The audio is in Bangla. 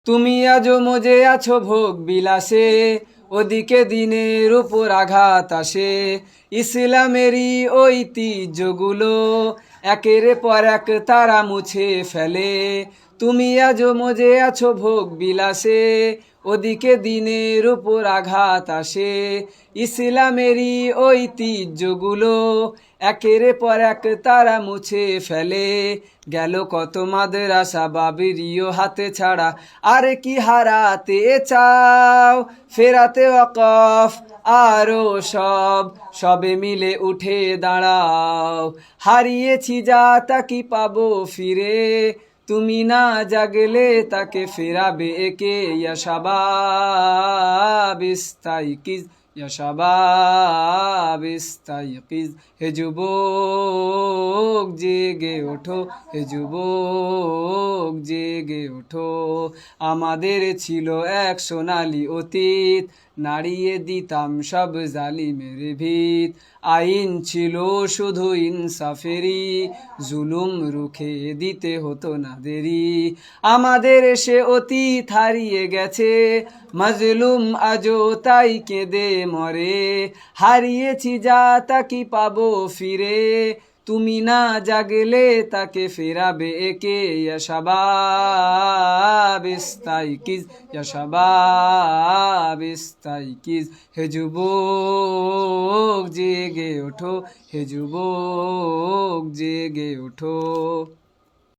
তুমি আজও মজে আছো ভোগ বিলাসে, ওদিকে দিনের উপর আঘাত আসে। ইসলামেরই ঐতিহ্যগুলো একের পর এক তারা মুছে ফেলে। তুমি আজও মজে আছো ভোগ বিলাসে, ওদিকে দিনের উপর আঘাত আসে। ইসলামেরই ঐতিহ্যগুলো একের পর এক তারা মুছে ফেলে। গেল কত মাদ্রাসা বাবিরিও হাতে ছাড়া, আর কি হারাতে চাও? ফেরাতে ওয়াকফ আরো সবে মিলে উঠে দাঁড়াও। হারিয়েছি যা তা কি পাবো ফিরে, তুমি না জাগলে তাকে ফেরাবে একে। ইয়া শাবাব ইস্তাইকিজ, ইয়া শাবাব ইস্তাইকিজ, হে যুবক জেগে ওঠো, হে যুবক জেগে ওঠো। আমাদের ছিল এক সোনালি অতীত, নাড়িয়ে দিতাম সব জালিমের ভিত। আইন ছিল শুধু ইনসাফেরই, জুলুম রুখে দিতে হতো না দেরি। আমাদের সে অতীত হারিয়ে গেছে, মাজলুম আজও তাই কেঁদে মরে। হারিয়েছি যা তা কি পাবো ফিরে, তুমি না জাগলে তাকে ফেরাবে একে। ইয়া শাবাব ইস্তাইকিজ, ইয়া শাবাব ইস্তাইকিজ, হে যুবক জেগে ওঠো, হে যুবক জেগে ওঠো।